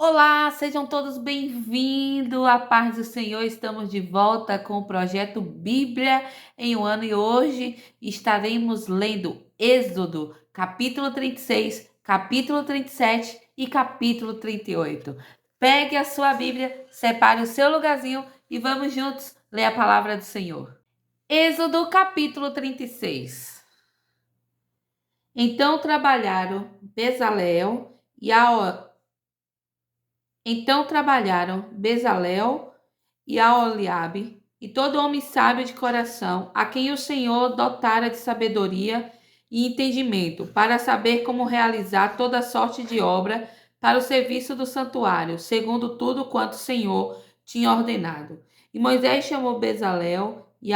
Olá, sejam todos bem-vindos. A paz do Senhor, estamos de volta com o projeto Bíblia em um ano e hoje estaremos lendo Êxodo, capítulo 36, capítulo 37 e capítulo 38. Pegue a sua Bíblia, separe o seu lugarzinho e vamos juntos ler a palavra do Senhor. Êxodo, capítulo 36. Então trabalharam Bezalel e Bezalel e Aholiabe, e todo homem sábio de coração, a quem o Senhor dotara de sabedoria e entendimento, para saber como realizar toda sorte de obra para o serviço do santuário, segundo tudo quanto o Senhor tinha ordenado. E Moisés chamou Bezalel e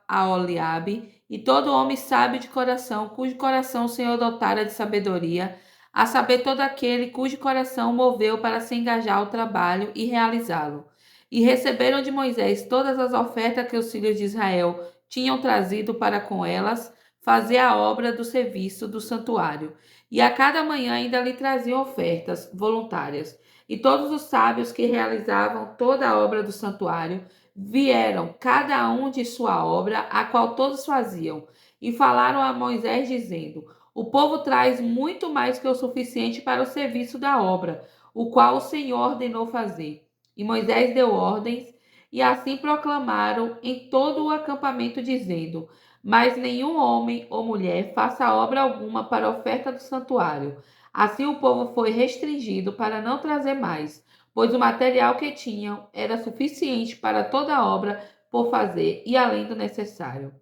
Aholiabe, e todo homem sábio de coração, cujo coração o Senhor dotara de sabedoria, a saber todo aquele cujo coração moveu para se engajar ao trabalho e realizá-lo. E receberam de Moisés todas as ofertas que os filhos de Israel tinham trazido para com elas fazer a obra do serviço do santuário. E a cada manhã ainda lhe traziam ofertas voluntárias. E todos os sábios que realizavam toda a obra do santuário vieram, cada um de sua obra, a qual todos faziam, e falaram a Moisés, dizendo: o povo traz muito mais que o suficiente para o serviço da obra, o qual o Senhor ordenou fazer. E Moisés deu ordens, e assim proclamaram em todo o acampamento, dizendo: mas nenhum homem ou mulher faça obra alguma para a oferta do santuário. Assim o povo foi restringido para não trazer mais, pois o material que tinham era suficiente para toda a obra por fazer e além do necessário.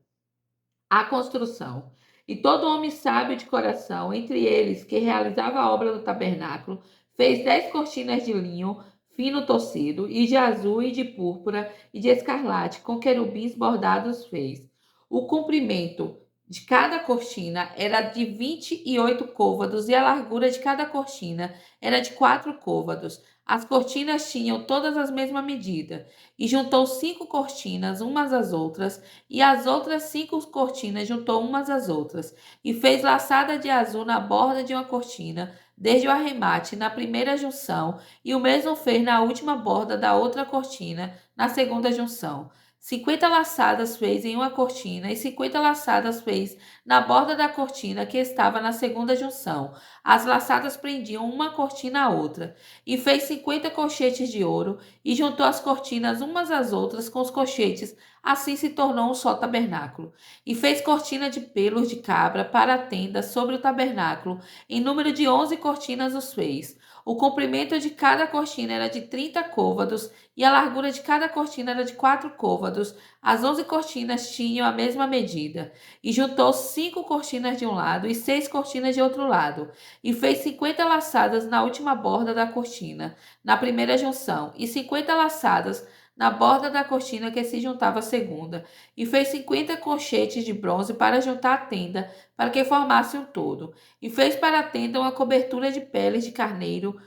A construção. E todo homem sábio de coração, entre eles que realizava a obra do tabernáculo, fez 10 cortinas de linho fino tocido, e de azul, e de púrpura, e de escarlate, com querubins bordados fez. O comprimento de cada cortina era de 28 côvados, e a largura de cada cortina era de 4 côvados. As cortinas tinham todas a mesma medida, e juntou 5 cortinas umas às outras, e as outras 5 cortinas juntou umas às outras, e fez laçada de azul na borda de uma cortina, desde o arremate na primeira junção, e o mesmo fez na última borda da outra cortina, na segunda junção. 50 laçadas fez em uma cortina, e 50 laçadas fez na borda da cortina que estava na segunda junção. As laçadas prendiam uma cortina à outra. E fez 50 colchetes de ouro, e juntou as cortinas umas às outras com os colchetes. Assim se tornou um só tabernáculo. E fez cortina de pelos de cabra para a tenda sobre o tabernáculo. Em número de 11 cortinas os fez. O comprimento de cada cortina era de 30 côvados, e a largura de cada cortina era de 4 côvados. As 11 cortinas tinham a mesma medida. E juntou 5 cortinas de um lado e 6 cortinas de outro lado. E fez 50 laçadas na última borda da cortina, na primeira junção, e 50 laçadas na borda da cortina que se juntava à segunda, e fez 50 colchetes de bronze para juntar a tenda, para que formasse um todo. E fez para a tenda uma cobertura de peles de carneiro,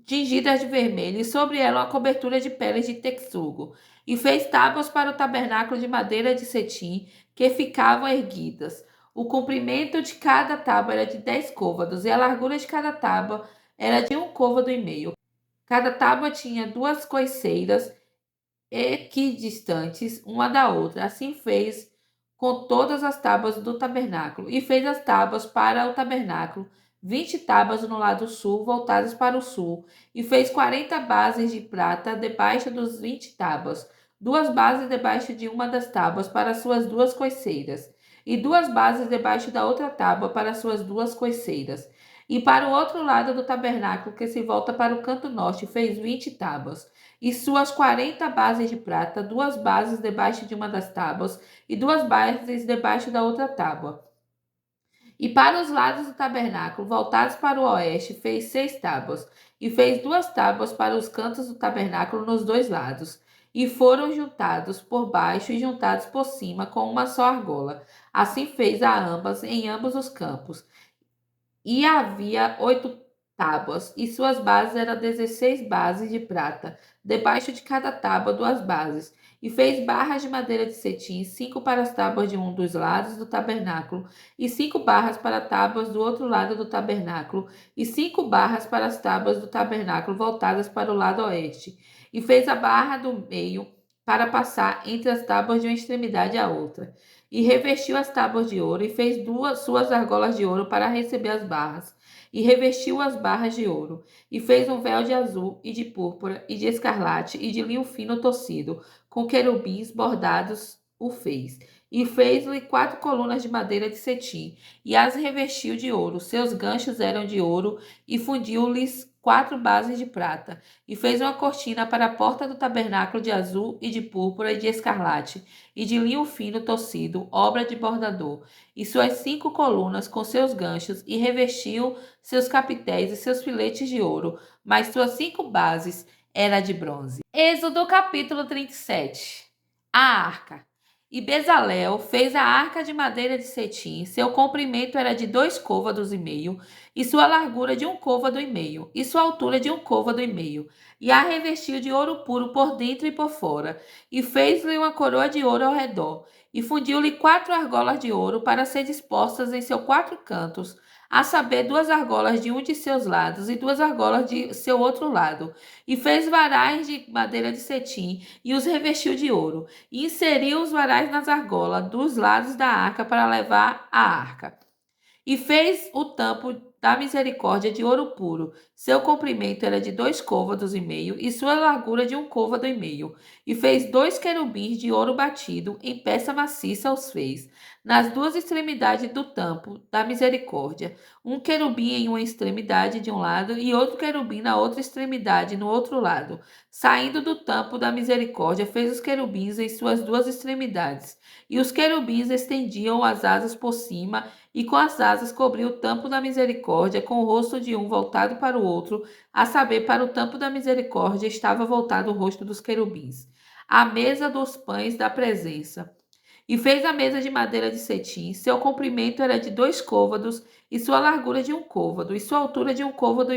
tingidas de vermelho, e sobre ela uma cobertura de peles de texugo. E fez tábuas para o tabernáculo de madeira de cetim, que ficavam erguidas. O comprimento de cada tábua era de 10 côvados, e a largura de cada tábua era de 1,5 côvado. Cada tábua tinha 2 coiceiras equidistantes uma da outra. Assim fez com todas as tábuas do tabernáculo. E fez as tábuas para o tabernáculo, 20 tábuas no lado sul, voltadas para o sul. E fez 40 bases de prata debaixo dos 20 tábuas, 2 bases debaixo de uma das tábuas para suas 2 coiceiras, e 2 bases debaixo da outra tábua para suas 2 coiceiras. E para o outro lado do tabernáculo, que se volta para o canto norte, fez 20 tábuas, e suas 40 bases de prata, 2 bases debaixo de uma das tábuas, e 2 bases debaixo da outra tábua. E para os lados do tabernáculo, voltados para o oeste, fez 6 tábuas, e fez 2 tábuas para os cantos do tabernáculo nos 2 lados, e foram juntados por baixo e juntados por cima com uma só argola. Assim fez a ambas em ambos os campos. E havia 8 tábuas, e suas bases eram 16 bases de prata, debaixo de cada tábua 2 bases. E fez barras de madeira de cetim, 5 para as tábuas de um dos lados do tabernáculo, e 5 barras para tábuas do outro lado do tabernáculo, e 5 barras para as tábuas do tabernáculo voltadas para o lado oeste. E fez a barra do meio para passar entre as tábuas de uma extremidade à outra. E revestiu as tábuas de ouro, e fez suas argolas de ouro para receber as barras e revestiu as barras de ouro, e fez um véu de azul, e de púrpura, e de escarlate, e de linho fino tocido, com querubins bordados o fez. E fez-lhe 4 colunas de madeira de cetim, e as revestiu de ouro. Seus ganchos eram de ouro, e fundiu-lhes 4 bases de prata. E fez uma cortina para a porta do tabernáculo de azul, e de púrpura, e de escarlate, e de linho fino tocido, obra de bordador. E suas 5 colunas com seus ganchos, e revestiu seus capitéis e seus filetes de ouro, mas suas 5 bases eram de bronze. Êxodo capítulo 37. A arca. E Bezalel fez a arca de madeira de cetim. Seu comprimento era de 2,5 côvados, e sua largura de 1,5 côvado, e sua altura de 1,5 côvado. E a revestiu de ouro puro por dentro e por fora, e fez-lhe uma coroa de ouro ao redor, e fundiu-lhe 4 argolas de ouro para ser dispostas em seus 4 cantos, a saber, 2 argolas de um de seus lados e 2 argolas de seu outro lado. E fez varais de madeira de cetim e os revestiu de ouro. E inseriu os varais nas argolas dos lados da arca para levar a arca. E fez o tampo da misericórdia de ouro puro. Seu comprimento era de 2,5 côvados, e sua largura de 1,5 côvado. E fez 2 querubins de ouro batido, em peça maciça os fez, nas 2 extremidades do tampo da misericórdia. Um querubim em uma extremidade de um lado, e outro querubim na outra extremidade, no outro lado. Saindo do tampo da misericórdia, fez os querubins em suas 2 extremidades. E os querubins estendiam as asas por cima, e com as asas cobriu o tampo da misericórdia, com o rosto de um voltado para o outro, a saber, para o tampo da misericórdia estava voltado o rosto dos querubins. A mesa dos pães da presença. E fez a mesa de madeira de cetim. Seu comprimento era de 2 côvados, e sua largura de 1 côvado, e sua altura de 1,5 côvado.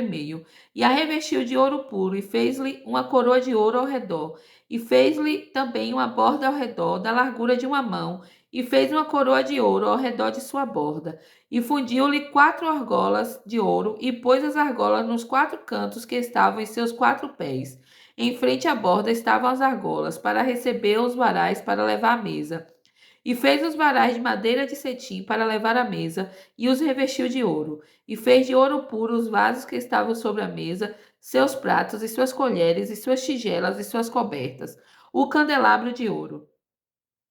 E a revestiu de ouro puro, e fez-lhe uma coroa de ouro ao redor. E fez-lhe também uma borda ao redor, da largura de uma mão, e fez uma coroa de ouro ao redor de sua borda. E fundiu-lhe 4 argolas de ouro, e pôs as argolas nos 4 cantos que estavam em seus 4 pés. Em frente à borda estavam as argolas, para receber os varais para levar à mesa. E fez os varais de madeira de cetim para levar à mesa, e os revestiu de ouro. E fez de ouro puro os vasos que estavam sobre a mesa, seus pratos e suas colheres, e suas tigelas e suas cobertas. O candelabro de ouro.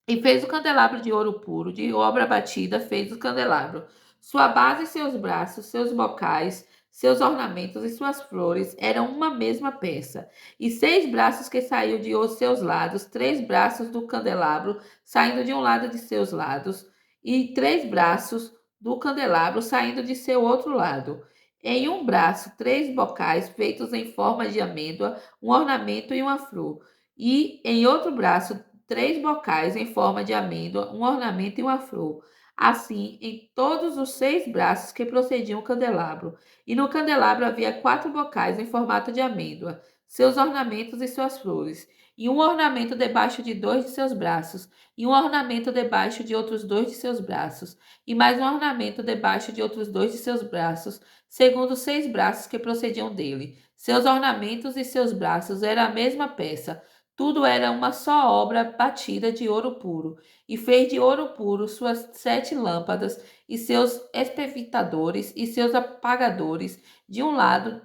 E fez o candelabro de ouro puro, de obra batida, fez o candelabro. Sua base e seus braços, seus bocais, seus ornamentos e suas flores eram uma mesma peça. E 6 braços que saíam de os seus lados, 3 braços do candelabro saindo de um lado de seus lados, e 3 braços do candelabro saindo de seu outro lado. Em um braço, 3 bocais feitos em forma de amêndoa, um ornamento e uma flor. E em outro braço, 3 bocais em forma de amêndoa, um ornamento e uma flor. Assim, em todos os 6 braços que procediam o candelabro. E no candelabro havia 4 bocais em formato de amêndoa, seus ornamentos e suas flores. E um ornamento debaixo de 2 de seus braços, e um ornamento debaixo de outros 2 de seus braços, e mais um ornamento debaixo de outros 2 de seus braços, segundo os 6 braços que procediam dele. Seus ornamentos e seus braços eram a mesma peça. Tudo era uma só obra batida de ouro puro, e fez de ouro puro suas 7 lâmpadas, e seus espevitadores, e seus apagadores, de um lado,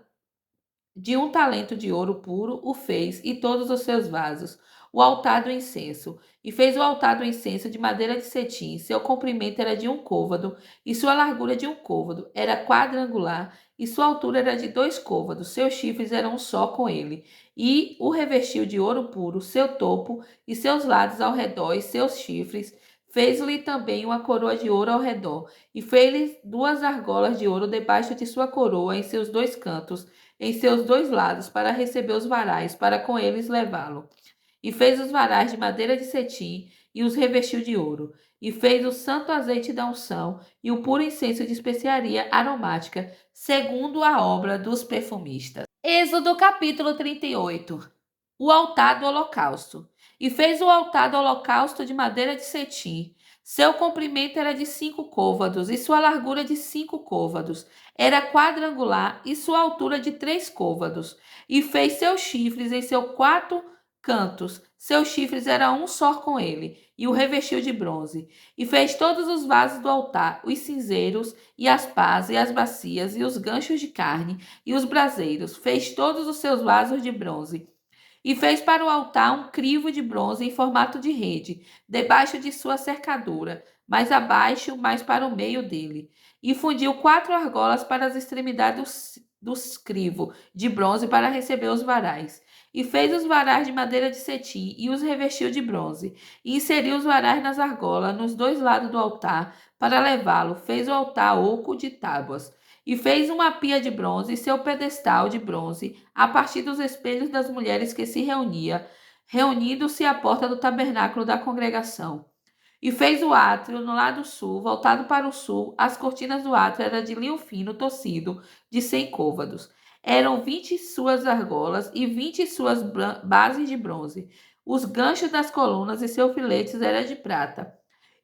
de 1 talento de ouro puro o fez, e todos os seus vasos. O altar do incenso. E fez o altar do incenso de madeira de cetim. Seu comprimento era de 1 côvado, e sua largura de 1 côvado. Era quadrangular, e sua altura era de 2 côvados. Seus chifres eram um só com ele. E o revestiu de ouro puro, seu topo, e seus lados ao redor, e seus chifres. Fez-lhe também uma coroa de ouro ao redor. E fez-lhe 2 argolas de ouro debaixo de sua coroa, em seus 2 cantos, em seus 2 lados, para receber os varais, para com eles levá-lo. E fez os varais de madeira de cetim, e os revestiu de ouro. e fez o santo azeite da unção e o puro incenso de especiaria aromática, segundo a obra dos perfumistas. Êxodo capítulo 38. O altar do holocausto. E fez o altar do holocausto de madeira de cetim. Seu comprimento era de 5 côvados e sua largura de 5 côvados. Era quadrangular e sua altura de 3 côvados. E fez seus chifres em seus 4 cantos. Seus chifres eram um só com ele, e o revestiu de bronze. E fez todos os vasos do altar, os cinzeiros, e as pás, e as bacias, e os ganchos de carne, e os braseiros. Fez todos os seus vasos de bronze. E fez para o altar um crivo de bronze em formato de rede, debaixo de sua cercadura, mais abaixo, mais para o meio dele. E fundiu 4 argolas para as extremidades dos crivo de bronze para receber os varais. E fez os varais de madeira de cetim e os revestiu de bronze. E inseriu os varais nas argolas, nos 2 lados do altar, para levá-lo. Fez o altar oco de tábuas. E fez uma pia de bronze e seu pedestal de bronze a partir dos espelhos das mulheres que se reunindo-se à porta do tabernáculo da congregação. E fez o átrio no lado sul, voltado para o sul. As cortinas do átrio eram de linho fino tocido, de 100 côvados. Eram 20 suas argolas e 20 suas bases de bronze. Os ganchos das colunas e seus filetes eram de prata.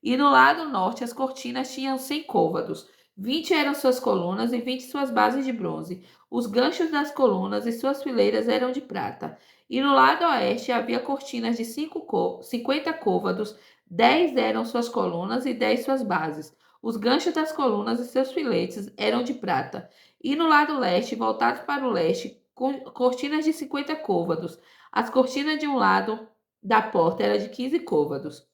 E no lado norte as cortinas tinham 100 côvados. 20 eram suas colunas e 20 suas bases de bronze. Os ganchos das colunas e suas fileiras eram de prata. E no lado oeste havia cortinas de 50 côvados. 10 eram suas colunas e 10 suas bases. Os ganchos das colunas e seus filetes eram de prata. E no lado leste, voltados para o leste, cortinas de 50 côvados. As cortinas de um lado da porta eram de 15 côvados.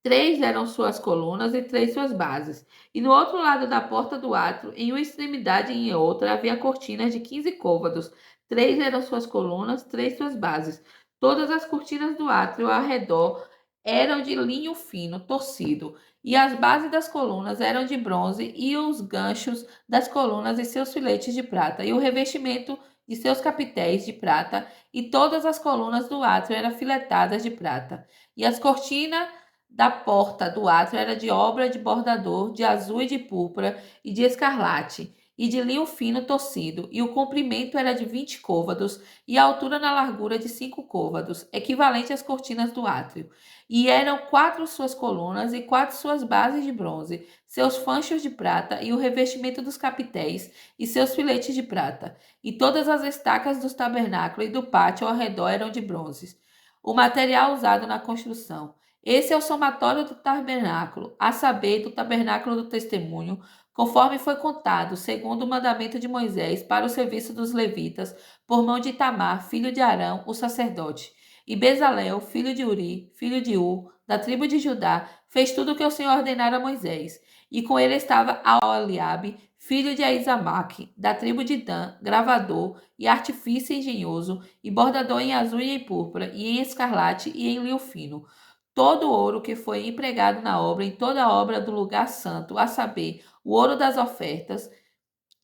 3 eram suas colunas e 3 suas bases. E no outro lado da porta do átrio, em uma extremidade e em outra, havia cortinas de 15 côvados. 3 eram suas colunas, 3 suas bases. Todas as cortinas do átrio ao redor eram de linho fino, torcido, e as bases das colunas eram de bronze, e os ganchos das colunas e seus filetes de prata, e o revestimento de seus capitéis de prata, e todas as colunas do átrio eram filetadas de prata. E as cortinas da porta do átrio era de obra de bordador, de azul e de púrpura e de escarlate, e de linho fino tocido, e o comprimento era de 20 côvados, e a altura na largura de 5 côvados, equivalente às cortinas do átrio. E eram 4 suas colunas e 4 suas bases de bronze, seus fanchos de prata e o revestimento dos capitéis e seus filetes de prata. E todas as estacas do tabernáculo e do pátio ao redor eram de bronze. O material usado na construção. Esse é o somatório do tabernáculo, a saber, do tabernáculo do testemunho, conforme foi contado, segundo o mandamento de Moisés, para o serviço dos levitas, por mão de Itamar, filho de Arão, o sacerdote. E Bezalel, filho de Uri, filho de Ur, da tribo de Judá, fez tudo o que o Senhor ordenara a Moisés. E com ele estava Aholiabe, filho de Aizamaque, da tribo de Dan, gravador e artifício engenhoso, e bordador em azul e em púrpura, e em escarlate e em linho fino. Todo o ouro que foi empregado na obra, em toda a obra do lugar santo, a saber, o ouro das ofertas,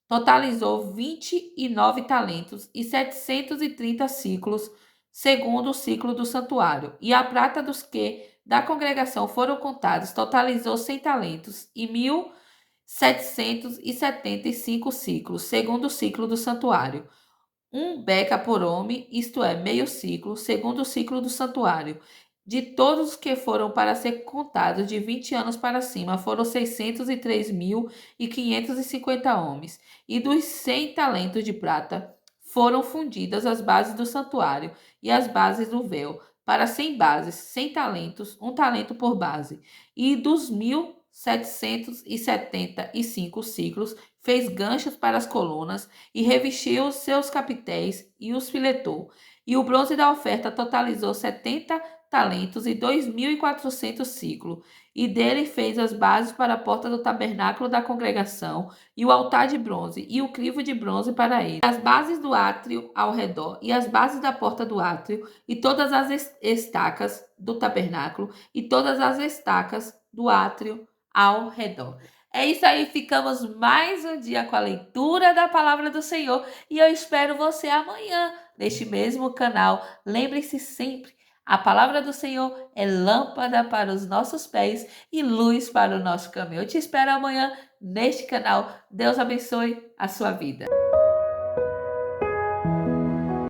totalizou 29 talentos e 730 ciclos, segundo o ciclo do santuário. E a prata dos que da congregação foram contados totalizou 100 talentos e 1.775 ciclos, segundo o ciclo do santuário. Um beca por homem, isto é, meio ciclo, segundo o ciclo do santuário. De todos os que foram para ser contados de 20 anos para cima, foram 603.550 homens. E dos 100 talentos de prata, foram fundidas as bases do santuário e as bases do véu, para 100 bases, 100 talentos, um talento por base. E dos 1.775 ciclos, fez ganchos para as colunas e revestiu os seus capitéis e os filetou. E o bronze da oferta totalizou 70 talentos e 2.400 ciclos. E dele fez as bases para a porta do tabernáculo da congregação e o altar de bronze e o crivo de bronze para ele. As bases do átrio ao redor e as bases da porta do átrio e todas as estacas do tabernáculo e todas as estacas do átrio ao redor. É isso aí, ficamos mais um dia com a leitura da palavra do Senhor e eu espero você amanhã neste mesmo canal. Lembre-se sempre, A palavra do Senhor é lâmpada para os nossos pés e luz para o nosso caminho. Eu te espero amanhã neste canal. Deus abençoe a sua vida.